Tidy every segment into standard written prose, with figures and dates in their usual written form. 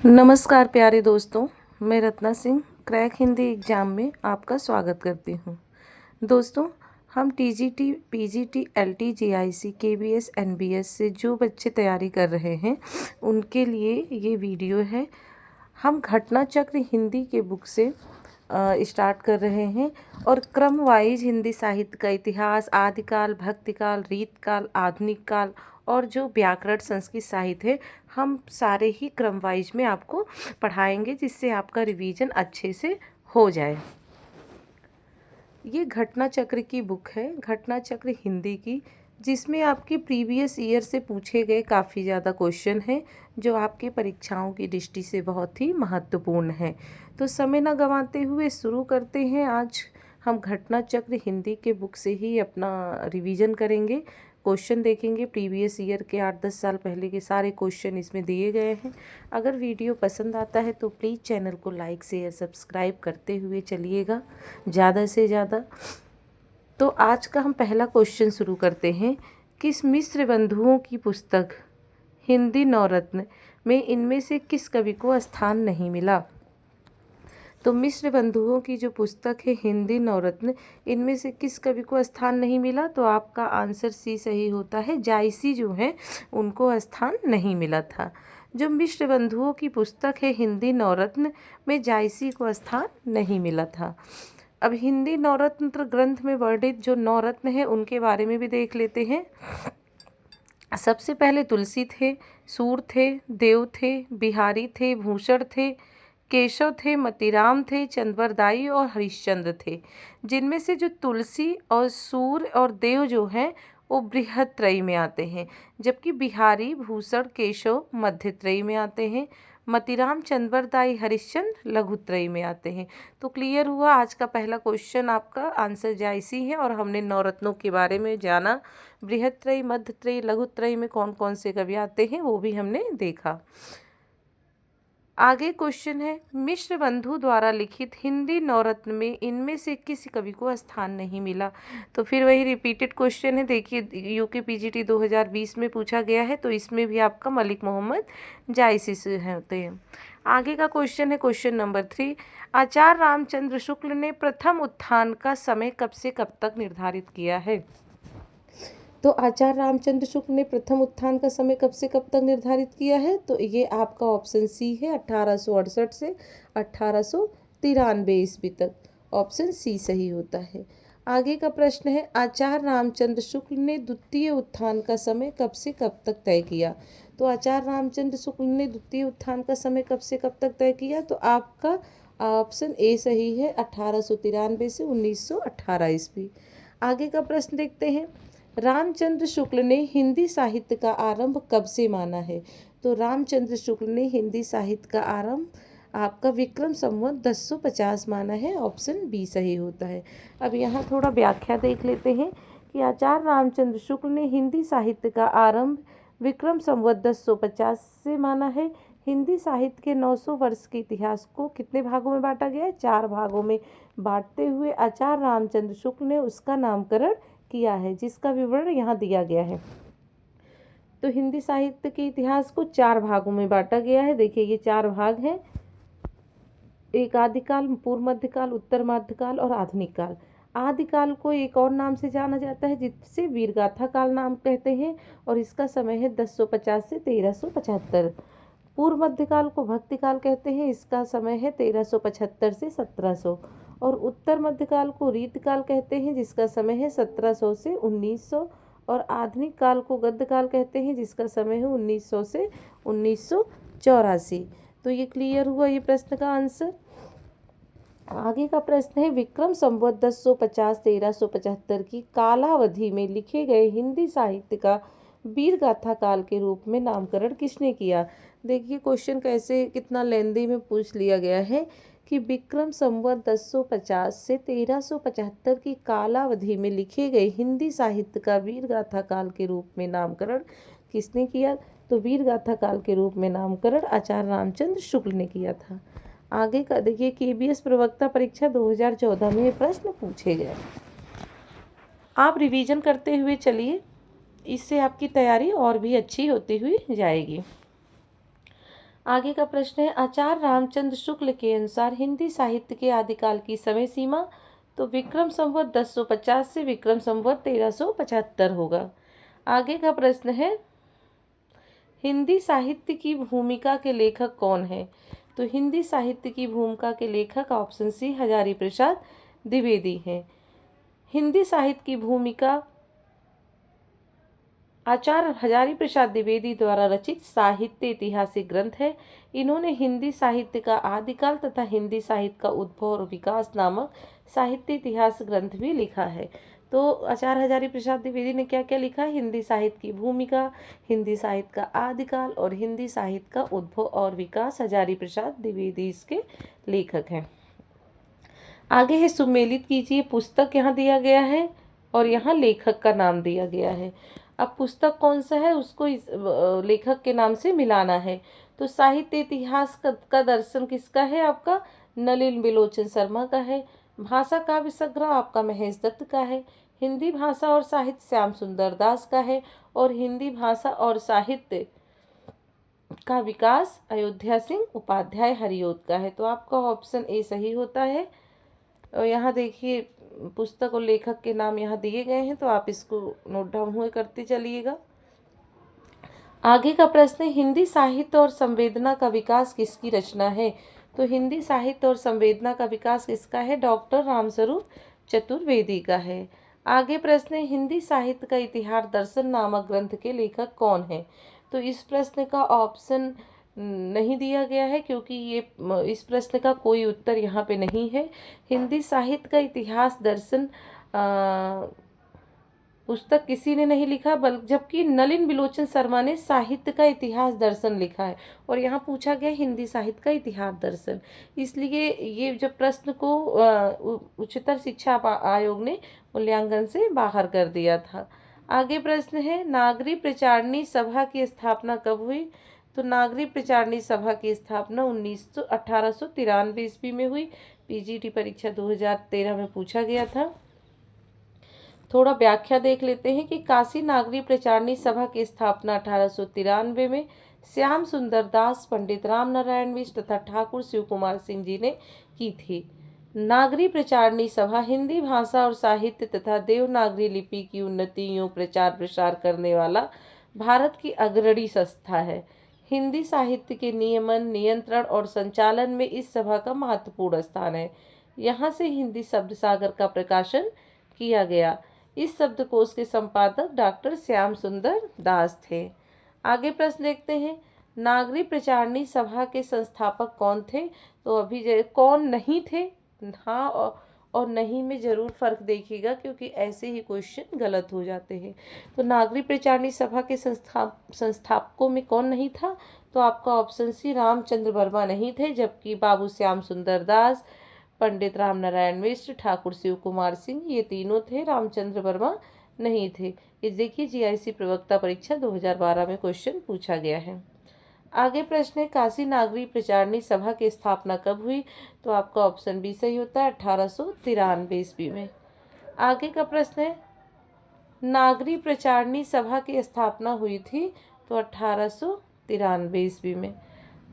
नमस्कार प्यारे दोस्तों, मैं रत्ना सिंह क्रैक हिंदी एग्ज़ाम में आपका स्वागत करती हूँ। दोस्तों, हम TGT, PGT, LT, JIC, KBS, NBS से जो बच्चे तैयारी कर रहे हैं उनके लिए ये वीडियो है। हम घटना चक्र हिंदी के बुक से स्टार्ट कर रहे हैं और क्रम वाइज हिंदी साहित्य का इतिहास, आदिकाल, भक्तिकाल, रीतकाल, आधुनिक काल और जो व्याकरण संस्कृत साहित्य है, हम सारे ही क्रम वाइज में आपको पढ़ाएंगे जिससे आपका रिवीजन अच्छे से हो जाए। ये घटना चक्र की बुक है, घटना चक्र हिंदी की, जिसमें आपके प्रीवियस ईयर से पूछे गए काफ़ी ज़्यादा क्वेश्चन हैं जो आपके परीक्षाओं की दृष्टि से बहुत ही महत्वपूर्ण है। तो समय न गंवाते हुए शुरू करते हैं। आज हम घटना चक्र हिंदी के बुक से ही अपना रिवीजन करेंगे, क्वेश्चन देखेंगे। प्रीवियस ईयर के 8-10 साल पहले के सारे क्वेश्चन इसमें दिए गए हैं। अगर वीडियो पसंद आता है तो प्लीज़ चैनल को लाइक शेयर सब्सक्राइब करते हुए चलिएगा ज़्यादा से ज़्यादा। तो आज का हम पहला क्वेश्चन शुरू करते हैं। किस मिश्र बंधुओं की पुस्तक हिंदी नवरत्न में इनमें से किस कवि को स्थान नहीं मिला? तो मिश्र बंधुओं की जो पुस्तक है हिंदी नवरत्न, इनमें से किस कवि को स्थान नहीं मिला? तो आपका आंसर सी सही होता है। जायसी जो है उनको स्थान नहीं मिला था। जो मिश्र बंधुओं की पुस्तक है हिंदी नवरत्न में जायसी को स्थान नहीं मिला था। अब हिंदी नवरत्न ग्रंथ में वर्णित जो नवरत्न है उनके बारे में भी देख लेते हैं। सबसे पहले तुलसी थे, सूर थे, देव थे, बिहारी थे, भूषण थे, केशव थे, मतीराम थे, चंद्रवरदाई और हरिश्चंद्र थे। जिनमें से जो तुलसी और सूर और देव जो हैं वो बृहत्त्रयी में आते हैं, जबकि बिहारी, भूषण, केशव मध्यत्रयी में आते हैं। मतीराम, चंद्रवरदाई, हरिश्चंद्र लघुत्रयी में आते हैं। तो क्लियर हुआ, आज का पहला क्वेश्चन आपका आंसर जायसी है और हमने नवरत्नों के बारे में जाना। बृहत्त्रयी, मध्यत्रयी, लघुत्रयी में कौन कौन से कवि आते हैं वो भी हमने देखा। आगे क्वेश्चन है, मिश्र बंधु द्वारा लिखित हिंदी नवरत्न में इनमें से किसी कवि को स्थान नहीं मिला? तो फिर वही रिपीटेड क्वेश्चन है। देखिए, यूके पीजीटी 2020 में पूछा गया है, तो इसमें भी आपका मलिक मोहम्मद जायसी से होते हैं। आगे का क्वेश्चन है क्वेश्चन नंबर 3। आचार्य रामचंद्र शुक्ल ने प्रथम उत्थान का समय कब से कब तक निर्धारित किया है? तो आचार्य रामचंद्र शुक्ल ने प्रथम उत्थान का समय कब से कब तक निर्धारित किया है? तो ये आपका ऑप्शन सी है, 1868 से 1893 ईस्वी तक। ऑप्शन सी सही होता है। आगे का प्रश्न है, आचार्य रामचंद्र शुक्ल ने द्वितीय उत्थान का समय कब से कब तक तय किया? तो आचार्य रामचंद्र शुक्ल ने द्वितीय उत्थान का समय कब से कब तक तय किया? तो आपका ऑप्शन ए सही है, 1893 से 1918 ईस्वी। आगे का प्रश्न देखते हैं, रामचंद्र शुक्ल ने हिंदी साहित्य का आरंभ कब से माना है? तो रामचंद्र शुक्ल ने हिंदी साहित्य का आरंभ आपका विक्रम संवत 1050 माना है। ऑप्शन बी सही होता है। अब यहाँ थोड़ा व्याख्या देख लेते हैं कि आचार्य रामचंद्र शुक्ल ने हिंदी साहित्य का आरंभ विक्रम संवत 1050 से माना है। हिंदी साहित्य के 900 वर्ष के इतिहास को कितने भागों में बांटा गया है? 4 भागों में बांटते हुए आचार्य रामचंद्र शुक्ल ने उसका नामकरण किया है, जिसका विवरण यहाँ दिया गया है। तो हिंदी साहित्य के इतिहास को 4 भागों में बांटा गया है। देखिए, ये 4 भाग हैं। एक आदिकाल, पूर्व मध्यकाल, उत्तर मध्यकाल और आधुनिक काल। आदिकाल को एक और नाम से जाना जाता है जिसे वीरगाथा काल नाम कहते हैं और इसका समय है 1050 से 1375। पूर्व मध्यकाल को भक्तिकाल कहते हैं, इसका समय है 1375 से 1700। और उत्तर मध्यकाल को रीतकाल कहते हैं जिसका समय है 1700 से 1900। और आधुनिक काल को गद्यकाल कहते हैं जिसका समय है 1900 से 1984। तो ये क्लियर हुआ ये प्रश्न का आंसर। आगे का प्रश्न है, विक्रम संवत 1050 1375 की कालावधि में लिखे गए हिंदी साहित्य का वीरगाथा काल के रूप में नामकरण किसने किया? देखिए, क्वेश्चन कैसे कितना लेंदी में पूछ लिया गया है कि विक्रम संवत 1050 से 1375 की कालावधि में लिखे गए हिंदी साहित्य का वीरगाथा काल के रूप में नामकरण किसने किया? तो वीरगाथा काल के रूप में नामकरण आचार्य रामचंद्र शुक्ल ने किया था। आगे का देखिए, केबीएस प्रवक्ता परीक्षा 2014 में ये प्रश्न पूछे गए। आप रिवीजन करते हुए चलिए, इससे आपकी तैयारी और भी अच्छी होती हुई जाएगी। आगे का प्रश्न है, आचार्य रामचंद्र शुक्ल के अनुसार हिंदी साहित्य के आदिकाल की समय सीमा, तो विक्रम संवत 1050 से विक्रम संवत 1375 होगा। आगे का प्रश्न है, हिंदी साहित्य की भूमिका के लेखक कौन है? तो हिंदी साहित्य की भूमिका के लेखक ऑप्शन सी हजारी प्रसाद द्विवेदी हैं। हिंदी साहित्य की भूमिका आचार्य हजारी प्रसाद द्विवेदी द्वारा रचित साहित्य ऐतिहासिक ग्रंथ है। इन्होंने हिंदी साहित्य का आदिकाल तथा हिंदी साहित्य का उद्भव और विकास नामक साहित्य इतिहास ग्रंथ भी लिखा है। तो आचार्य हजारी प्रसाद द्विवेदी ने क्या क्या लिखा है? हिंदी साहित्य की भूमिका, हिंदी साहित्य का आदिकाल और हिंदी साहित्य का उद्भव और विकास। हजारी प्रसाद द्विवेदी इसके लेखक हैं। आगे है, सुमेलित कीजिए। पुस्तक यहाँ दिया गया है और यहाँ लेखक का नाम दिया गया है। अब पुस्तक कौन सा है उसको इस लेखक के नाम से मिलाना है। तो साहित्य इतिहास का दर्शन किसका है? आपका नलिन बिलोचन शर्मा का है। भाषा काव्य संग्रह आपका महेश दत्त का है। हिंदी भाषा और साहित्य श्याम सुंदर दास का है। और हिंदी भाषा और साहित्य का विकास अयोध्या सिंह उपाध्याय हरिओद का है। तो आपका ऑप्शन ए सही होता है। और यहाँ देखिए पुस्तक और लेखक के नाम यहाँ दिए गए हैं, तो आप इसको नोट डाउन हुए करते चलिएगा। आगे का प्रश्न है, हिंदी साहित्य और संवेदना का विकास किसकी रचना है? तो हिंदी साहित्य और संवेदना का विकास किसका है? डॉक्टर रामस्वरूप चतुर्वेदी का है। आगे प्रश्न है, हिंदी साहित्य का इतिहास दर्शन नामक ग्रंथ के लेखक कौन है? तो इस प्रश्न का ऑप्शन नहीं दिया गया है, क्योंकि ये इस प्रश्न का कोई उत्तर यहाँ पे नहीं है। हिंदी साहित्य का इतिहास दर्शन पुस्तक किसी ने नहीं लिखा, बल्कि जबकि नलिन बिलोचन शर्मा ने साहित्य का इतिहास दर्शन लिखा है। और यहाँ पूछा गया हिंदी साहित्य का इतिहास दर्शन, इसलिए ये जब प्रश्न को उच्चतर शिक्षा आयोग ने मूल्यांकन से बाहर कर दिया था। आगे प्रश्न है, नागरी प्रचारणी सभा की स्थापना कब हुई? तो नागरी प्रचारणी सभा की स्थापना 1893 ईस्वी में हुई। पीजीटी परीक्षा 2013 में पूछा गया था। थोड़ा व्याख्या देख लेते हैं कि काशी नागरी प्रचारणी सभा की स्थापना 1893 में श्याम सुंदर दास, पंडित राम नारायण मिश्र तथा ठाकुर शिव कुमार सिंह जी ने की थी। नागरी प्रचारणी सभा हिंदी भाषा और साहित्य तथा देवनागरी लिपि की उन्नति एवं प्रचार प्रसार करने वाला भारत की अग्रणी संस्था है। हिंदी साहित्य के नियमन, नियंत्रण और संचालन में इस सभा का महत्वपूर्ण स्थान है। यहाँ से हिंदी शब्द सागर का प्रकाशन किया गया। इस शब्दकोश के संपादक डॉक्टर श्याम सुंदर दास थे। आगे प्रश्न देखते हैं, नागरी प्रचारणी सभा के संस्थापक कौन थे? तो अभी कौन नहीं थे, हाँ और नहीं में जरूर फर्क देखिएगा, क्योंकि ऐसे ही क्वेश्चन गलत हो जाते हैं। तो नागरी प्रचारणी सभा के संस्थापकों में कौन नहीं था? तो आपका ऑप्शन सी रामचंद्र वर्मा नहीं थे, जबकि बाबू श्याम सुंदर दास, पंडित राम नारायण मिश्र, ठाकुर शिव कुमार सिंह ये तीनों थे, रामचंद्र वर्मा नहीं थे। ये देखिए जीआईसी प्रवक्ता परीक्षा 2012 में क्वेश्चन पूछा गया है। आगे प्रश्न है, काशी नागरी प्रचारणी सभा की स्थापना कब हुई? तो आपका ऑप्शन बी सही होता है, 1893 ईस्वी में। आगे का प्रश्न है, नागरी प्रचारणी सभा की स्थापना हुई थी तो 1893 ईस्वी में।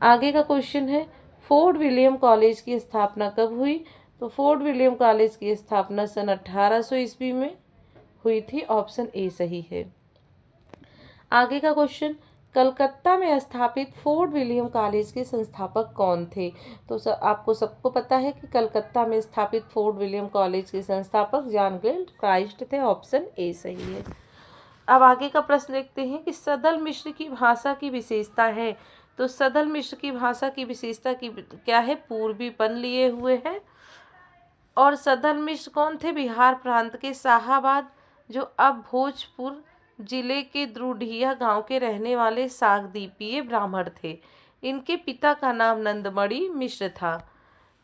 आगे का क्वेश्चन है, फोर्ट विलियम कॉलेज की स्थापना कब हुई? तो फोर्ट विलियम कॉलेज की स्थापना सन 1800 ईस्वी में हुई थी। ऑप्शन ए सही है। आगे का क्वेश्चन, कलकत्ता में स्थापित फोर्ट विलियम कॉलेज के संस्थापक कौन थे? तो आपको सबको पता है कि कलकत्ता में स्थापित फोर्ट विलियम कॉलेज के संस्थापक जॉन ग्लेड क्राइस्ट थे। ऑप्शन ए सही है। अब आगे का प्रश्न देखते हैं कि सदल मिश्र की भाषा की विशेषता है। तो सदल मिश्र की भाषा की विशेषता की क्या है? पूर्वीपन लिए हुए है। और सदल मिश्र कौन थे? बिहार प्रांत के शाहाबाद, जो अब भोजपुर जिले के द्रुढ़िया गांव के रहने वाले सागदीपीय ब्राह्मण थे। इनके पिता का नाम नंदमणि मिश्र था।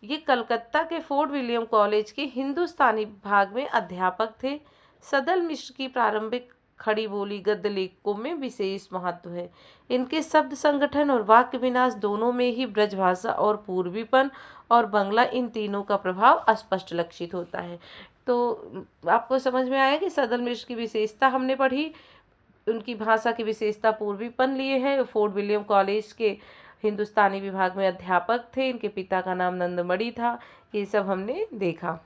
ये कलकत्ता के फोर्ट विलियम कॉलेज के हिंदुस्तानी विभाग में अध्यापक थे। सदल मिश्र की प्रारंभिक खड़ी बोली गद्य लेखकों में विशेष महत्व है। इनके शब्द संगठन और वाक्य विन्यास दोनों में ही ब्रजभाषा और पूर्वीपन और बंगला, इन तीनों का प्रभाव स्पष्ट लक्षित होता है। तो आपको समझ में आया कि सदल मिश्र की विशेषता हमने पढ़ी, उनकी भाषा की विशेषता पूर्वीपन लिए है, फोर्ट विलियम कॉलेज के हिंदुस्तानी विभाग में अध्यापक थे। इनके पिता का नाम नंदमणि था। ये सब हमने देखा।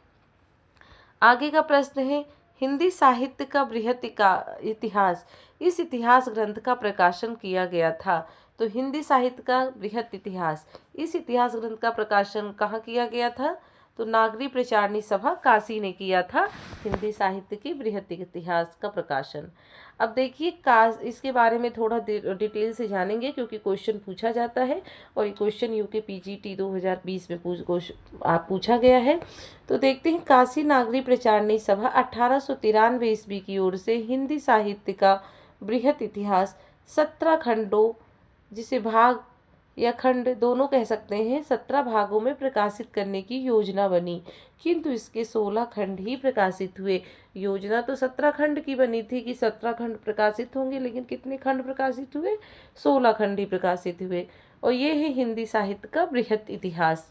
आगे का प्रश्न है, हिंदी साहित्य का बृहत इतिहास, इस इतिहास ग्रंथ का प्रकाशन किया गया था। तो हिंदी साहित्य का बृहत इतिहास, इस इतिहास ग्रंथ का प्रकाशन कहाँ किया गया था? तो नागरी प्रचारणी सभा काशी ने किया था हिंदी साहित्य की बृहत इतिहास का प्रकाशन। अब देखिए इसके बारे में थोड़ा डिटेल से जानेंगे, क्योंकि क्वेश्चन पूछा जाता है और ये क्वेश्चन यूके पीजीटी 2020 में पूछा गया है। तो देखते हैं, काशी नागरी प्रचारणी सभा 1893 ईस्वी की ओर से हिंदी साहित्य का बृहत इतिहास 17 खंडों, जिसे भाग या खंड दोनों कह सकते हैं, 17 भागों में प्रकाशित करने की योजना बनी, किंतु इसके 16 खंड ही प्रकाशित हुए। योजना तो 17 खंड की बनी थी कि 17 खंड प्रकाशित होंगे, लेकिन कितने खंड प्रकाशित हुए? 16 खंड ही प्रकाशित हुए। और ये है हिंदी साहित्य का बृहत इतिहास।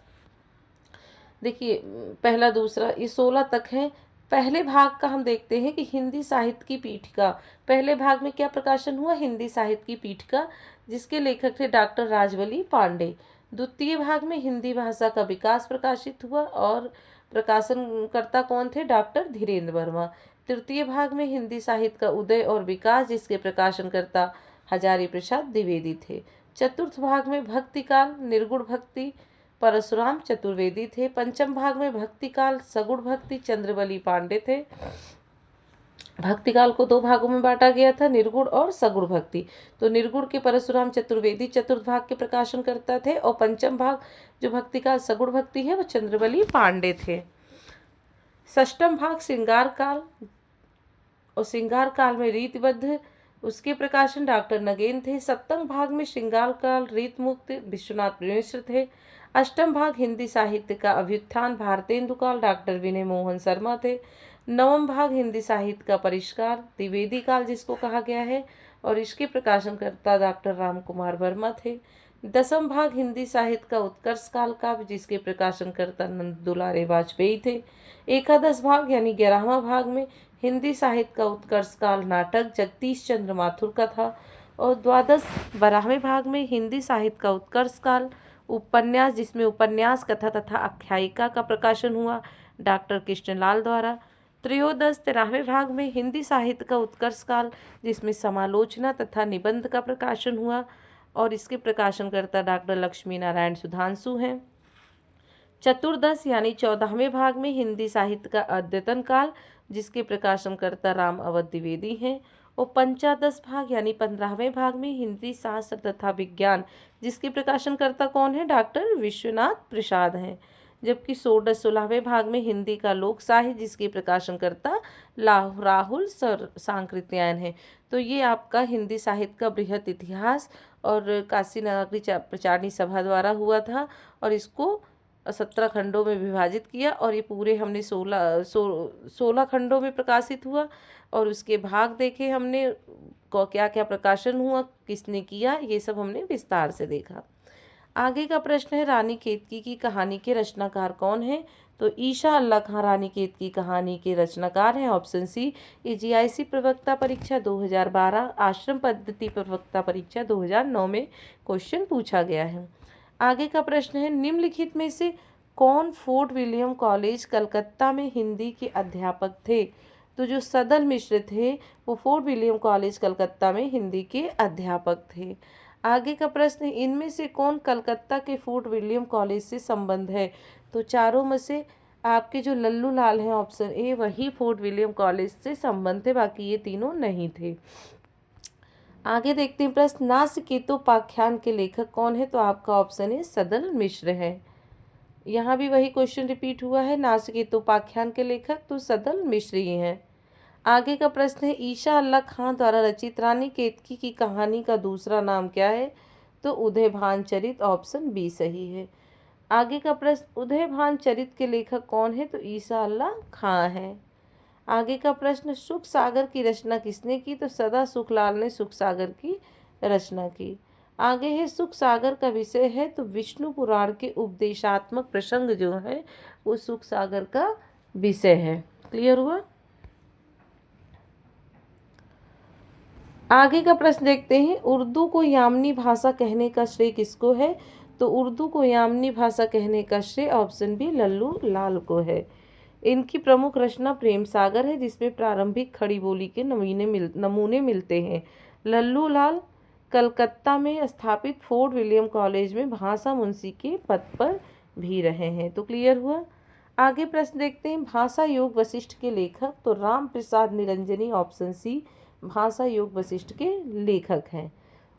देखिए पहला दूसरा ये 16 तक है। पहले भाग का हम देखते हैं कि हिंदी साहित्य की पीठिका, पहले भाग में क्या प्रकाशन हुआ? हिंदी साहित्य की पीठिका, जिसके लेखक थे डॉक्टर राजवली पांडे। द्वितीय भाग में हिंदी भाषा का विकास प्रकाशित हुआ और प्रकाशनकर्ता कौन थे? डॉक्टर धीरेन्द्र वर्मा। तृतीय भाग में हिंदी साहित्य का उदय और विकास, जिसके प्रकाशनकर्ता हजारी प्रसाद द्विवेदी थे। चतुर्थ भाग में भक्ति काल, निर्गुण भक्ति, परशुराम चतुर्वेदी थे। पंचम भाग में भक्ति काल, सगुण भक्ति, चंद्रवली पांडे थे। भक्ति काल को 2 भागों में बांटा गया था, निर्गुण और सगुण भक्ति। तो निर्गुण के परशुराम चतुर्वेदी चतुर्थ भाग के प्रकाशन करता थे, और पंचम भाग जो भक्ति काल सगुण भक्ति है वो चंद्रवली पांडे थे। षष्ठम भाग श्रृंगार काल, और श्रृंगार काल में रीतिबद्ध, उसके प्रकाशन डॉक्टर नगेन थे। सप्तम भाग में श्रृंगार काल रीतमुक्त विश्वनाथ मिश्र थे। अष्टम भाग हिंदी साहित्य का अभ्युत्थान भारतेंदु काल, डॉक्टर विनय मोहन शर्मा थे। नवम भाग हिंदी साहित्य का परिष्कार द्विवेदी काल, जिसको कहा गया है, और इसके प्रकाशनकर्ता डॉक्टर राम कुमार वर्मा थे। दसम भाग हिंदी साहित्य का उत्कर्ष काल काव्य, जिसके प्रकाशनकर्ता नंद दुलारे वाजपेयी थे। एकादश भाग यानी 11वां भाग में हिंदी साहित्य का उत्कर्ष काल नाटक जगदीश चंद्र माथुर का था। और द्वादश 12वें भाग में हिंदी साहित्य का उत्कर्ष काल उपन्यास, जिसमें उपन्यास, कथा तथा आख्यायिका का प्रकाशन हुआ डॉक्टर कृष्णलाल द्वारा। त्रयोदश 13वें भाग में हिंदी साहित्य का उत्कर्ष काल, जिसमें समालोचना तथा निबंध का प्रकाशन हुआ, और इसके प्रकाशनकर्ता डॉक्टर लक्ष्मी नारायण सुधांशु हैं। चतुर्दश यानी 14वें भाग में हिंदी साहित्य का अद्यतन काल, जिसके प्रकाशनकर्ता राम अवध द्विवेदी हैं। और पंचादश भाग यानी 15वें भाग में हिंदी शास्त्र तथा विज्ञान, जिसके प्रकाशनकर्ता कौन है? डॉक्टर विश्वनाथ प्रसाद हैं। जबकि 16वें भाग में हिंदी का लोक साहित्य, जिसके प्रकाशनकर्ता राहुल सांकृत्यायन है। तो ये आपका हिंदी साहित्य का बृहत इतिहास और काशी नागरी प्रचारणी सभा द्वारा हुआ था, और इसको 17 खंडों में विभाजित किया, और ये पूरे हमने 16 खंडों में प्रकाशित हुआ। और उसके भाग देखे हमने, क्या क्या प्रकाशन हुआ, किसने किया, ये सब हमने विस्तार से देखा। आगे का प्रश्न है, रानी केतकी की कहानी के रचनाकार कौन है? तो ईशा अल्लाह खां रानी केतकी की कहानी के रचनाकार हैं। Option C. ये जीआईसी प्रवक्ता परीक्षा 2012, आश्रम पद्धति प्रवक्ता परीक्षा 2009 में क्वेश्चन पूछा गया है। आगे का प्रश्न है, निम्नलिखित में से कौन फोर्ट विलियम कॉलेज कलकत्ता में हिंदी के अध्यापक थे? तो जो सदल मिश्र थे वो फोर्ट विलियम कॉलेज कलकत्ता में हिंदी के अध्यापक थे। आगे का प्रश्न है, इनमें से कौन कलकत्ता के फोर्ट विलियम कॉलेज से संबंध है? तो चारों में से आपके जो लल्लू लाल हैं ऑप्शन ए, वही फोर्ट विलियम कॉलेज से संबंध थे, बाकी ये तीनों नहीं थे। आगे देखते हैं प्रश्न, नासिकेतोपाख्यान के लेखक कौन है? तो आपका ऑप्शन है सदल मिश्र है। यहाँ भी वही क्वेश्चन रिपीट हुआ है, नासिकेतोपाख्यान के लेखक तो सदल मिश्र ही हैं। आगे का प्रश्न है, ईशा अल्लाह खां द्वारा रचित रानी केतकी की कहानी का दूसरा नाम क्या है? तो उदय भान चरित, ऑप्शन बी सही है। आगे का प्रश्न, उदय भान चरित के लेखक कौन है? तो ईशा अल्लाह खां है। आगे का प्रश्न, सुख सागर की रचना किसने की? तो सदा सुखलाल ने सुख सागर की रचना की। आगे है, सुख सागर का विषय है, तो विष्णु पुराण के उपदेशात्मक प्रसंग जो है वो सुख सागर का विषय है। क्लियर हुआ? आगे का प्रश्न देखते हैं, उर्दू को यामनी भाषा कहने का श्रेय किसको है? तो उर्दू को यामनी भाषा कहने का श्रेय ऑप्शन बी लल्लू लाल को है। इनकी प्रमुख रचना प्रेम सागर है, जिसमें प्रारंभिक खड़ी बोली के नमूने मिलते हैं। लल्लू लाल कलकत्ता में स्थापित फोर्ट विलियम कॉलेज में भाषा मुंशी के पद पर भी रहे हैं। तो क्लियर हुआ। आगे प्रश्न देखते हैं, भाषा योग वशिष्ठ के लेखक? तो राम प्रसाद निरंजनी ऑप्शन सी भाषा योग वशिष्ठ के लेखक हैं।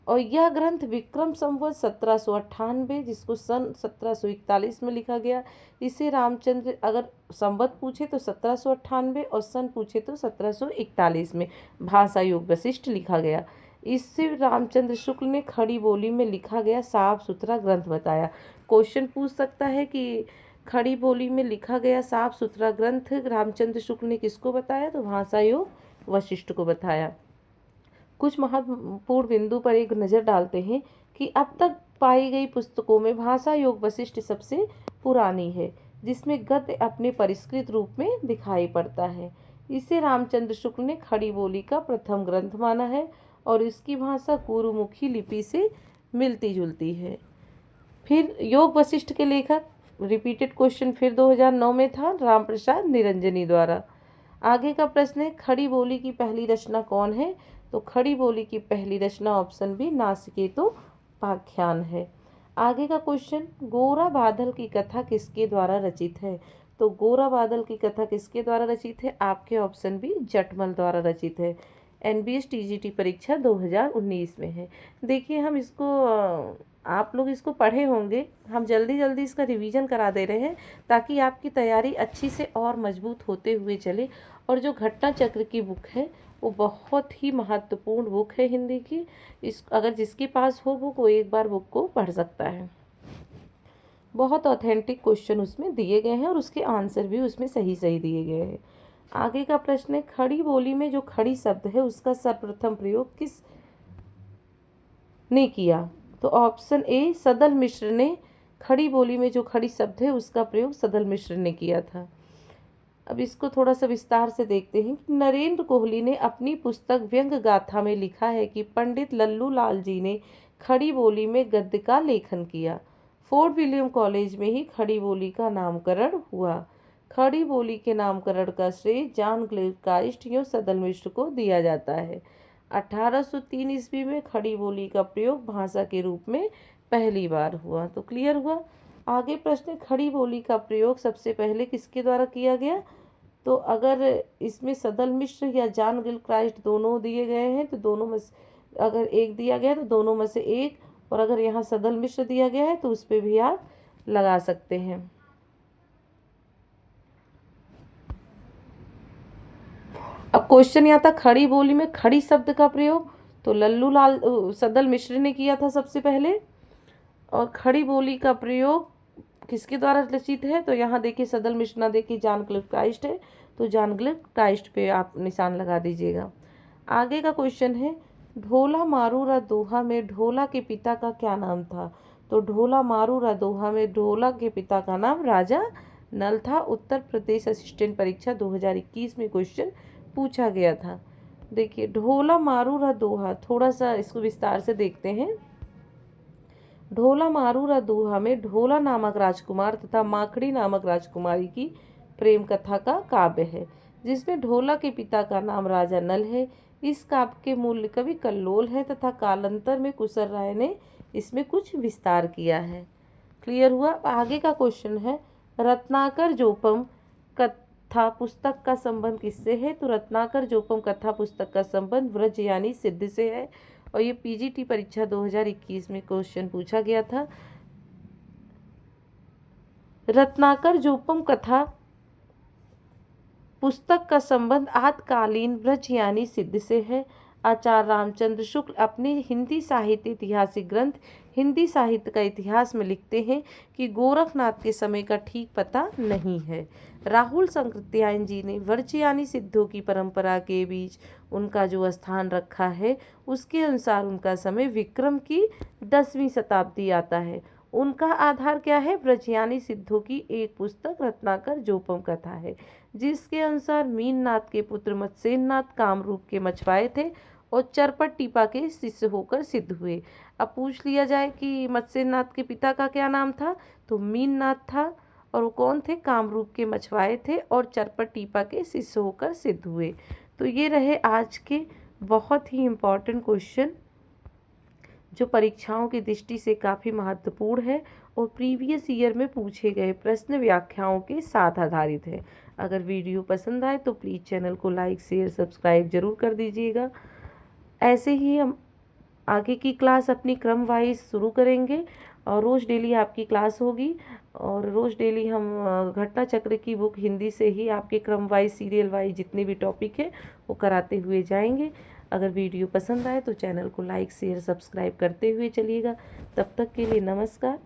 और यह ग्रंथ विक्रम संवत 1798, जिसको सन 1741 में लिखा गया। इसे रामचंद्र, अगर संवत पूछे तो 1798 और सन पूछे तो 1741 में भाषा योग वशिष्ठ लिखा गया। इससे रामचंद्र शुक्ल ने खड़ी बोली में लिखा गया साफ सुथरा ग्रंथ बताया। क्वेश्चन पूछ सकता है कि खड़ी बोली में लिखा गया साफ सुथरा ग्रंथ रामचंद्र शुक्ल ने किसको बताया? तो भाषा योग वशिष्ठ को बताया। कुछ महत्वपूर्ण बिंदु पर एक नज़र डालते हैं कि अब तक पाई गई पुस्तकों में भाषा योग वशिष्ठ सबसे पुरानी है, जिसमें गद्य अपने परिष्कृत रूप में दिखाई पड़ता है। इसे रामचंद्र शुक्ल ने खड़ी बोली का प्रथम ग्रंथ माना है और इसकी भाषा गुरुमुखी लिपि से मिलती जुलती है। फिर योग वशिष्ठ के लेखक, रिपीटेड क्वेश्चन फिर 2009 में था, राम प्रसाद निरंजनी द्वारा। आगे का प्रश्न है, खड़ी बोली की पहली रचना कौन है? तो खड़ी बोली की पहली रचना ऑप्शन बी नासिकेतो पाख्यान है। आगे का क्वेश्चन, गोरा बादल की कथा किसके द्वारा रचित है? तो गोरा बादल की कथा किसके द्वारा रचित है? आपके ऑप्शन बी जटमल द्वारा रचित है। एनबीएस टीजीटी परीक्षा 2019 में है। देखिए हम इसको आप लोग इसको पढ़े होंगे, हम जल्दी जल्दी इसका रिवीजन करा दे रहे हैं ताकि आपकी तैयारी अच्छी से और मजबूत होते हुए चले। और जो घटना चक्र की बुक है वो बहुत ही महत्वपूर्ण बुक है हिंदी की। इस अगर जिसके पास हो बुक वो एक बार बुक को पढ़ सकता है। बहुत ऑथेंटिक क्वेश्चन उसमें दिए गए हैं और उसके आंसर भी उसमें सही सही दिए गए हैं। आगे का प्रश्न है, खड़ी बोली में जो खड़ी शब्द है उसका सर्वप्रथम प्रयोग किस ने किया? तो ऑप्शन ए सदल मिश्र ने खड़ी बोली में जो खड़ी शब्द है उसका प्रयोग सदल मिश्र ने किया था। अब इसको थोड़ा सा विस्तार से देखते हैं कि नरेंद्र कोहली ने अपनी पुस्तक व्यंग गाथा में लिखा है कि पंडित लल्लू लाल जी ने खड़ी बोली में गद्य का लेखन किया। फोर्ट विलियम कॉलेज में ही खड़ी बोली का नामकरण हुआ। खड़ी बोली के नामकरण का श्रेय जॉन ग्लेकाइस्ट या सदल मिश्र को दिया जाता है। 1803 ईस्वी में खड़ी बोली का प्रयोग भाषा के रूप में पहली बार हुआ। तो क्लियर हुआ। आगे प्रश्न, खड़ी बोली का प्रयोग सबसे पहले किसके द्वारा किया गया? तो अगर इसमें सदल मिश्र या जॉन गिलक्राइस्ट दोनों दिए गए हैं तो दोनों में अगर एक दिया गया है तो दोनों में से एक, और अगर यहाँ सदल मिश्र दिया गया है तो उस पर भी आप लगा सकते हैं। अब क्वेश्चन यहाँ था खड़ी बोली में खड़ी शब्द का प्रयोग, तो लल्लू लाल सदल मिश्र ने किया था सबसे पहले। और खड़ी बोली का प्रयोग किसके द्वारा रचित है? तो यहाँ देखिए सदल मिश्र ना देखिए जॉन ग्लिकाइस्ट है, तो जॉन ग्लिकाइस्ट पे आप निशान लगा दीजिएगा। आगे का क्वेश्चन है, ढोला मारूरा दोहा में ढोला के पिता का क्या नाम था? तो ढोला मारूरा दोहा में ढोला के पिता का नाम राजा नल था। उत्तर प्रदेश असिस्टेंट परीक्षा 2021 में क्वेश्चन पूछा गया था। देखिए ढोला मारूरा दोहा, थोड़ा सा इसको विस्तार से देखते हैं। ढोला मारूरा दोहा में ढोला नामक राजकुमार तथा माखड़ी नामक राजकुमारी की प्रेम कथा का काव्य है, जिसमें ढोला के पिता का नाम राजा नल है। इस काव्य के मूल कवि कल्लोल है तथा कालांतर में कुशल राय ने इसमें कुछ विस्तार किया है। क्लियर हुआ। आगे का क्वेश्चन है, रत्नाकर जोपम कथा पुस्तक का संबंध किससे है? तो रत्नाकर जोपम कथा पुस्तक का संबंध व्रज यानी सिद्ध से है और ये पीजीटी परीक्षा 2021 में क्वेश्चन पूछा गया था। रत्नाकर जोपम कथा पुस्तक का संबंध आदकालीन ब्रज यानी सिद्ध से है। आचार्य रामचंद्र शुक्ल अपने हिंदी साहित्य ऐतिहासिक ग्रंथ हिंदी साहित्य का इतिहास में लिखते हैं कि गोरखनाथ के समय का ठीक पता नहीं है। राहुल संकृत्यायन जी ने वर्षयानी सिद्धों की परंपरा के बीच उनका जो स्थान रखा है उसके अनुसार उनका समय विक्रम की 10वीं शताब्दी आता है। उनका आधार क्या है? ब्रजयानी सिद्धों की एक पुस्तक रत्नाकर जोपम कथा है, जिसके अनुसार मीननाथ के पुत्र मत्स्येंद्रनाथ कामरूप के मछुआरे थे और चरपट टीपा के शिष्य होकर सिद्ध हुए। अब पूछ लिया जाए कि मत्स्यनाथ के पिता का क्या नाम था, तो मीननाथ था। और वो कौन थे, कामरूप के मछुआरे थे और चरपट टीपा के शिष्य होकर सिद्ध हुए। तो ये रहे आज के बहुत ही इम्पॉर्टेंट क्वेश्चन, जो परीक्षाओं की दृष्टि से काफ़ी महत्वपूर्ण है और प्रीवियस ईयर में पूछे गए प्रश्न व्याख्याओं के साथ आधारित है। अगर वीडियो पसंद आए तो प्लीज़ चैनल को लाइक शेयर सब्सक्राइब जरूर कर दीजिएगा। ऐसे ही हम आगे की क्लास अपनी क्रम वाइज शुरू करेंगे और रोज़ डेली आपकी क्लास होगी। और रोज़ डेली हम घटना चक्र की बुक हिंदी से ही आपके क्रम वाइज सीरियल वाइज जितने भी टॉपिक है वो कराते हुए जाएंगे। अगर वीडियो पसंद आए तो चैनल को लाइक शेयर सब्सक्राइब करते हुए चलिएगा। तब तक के लिए नमस्कार।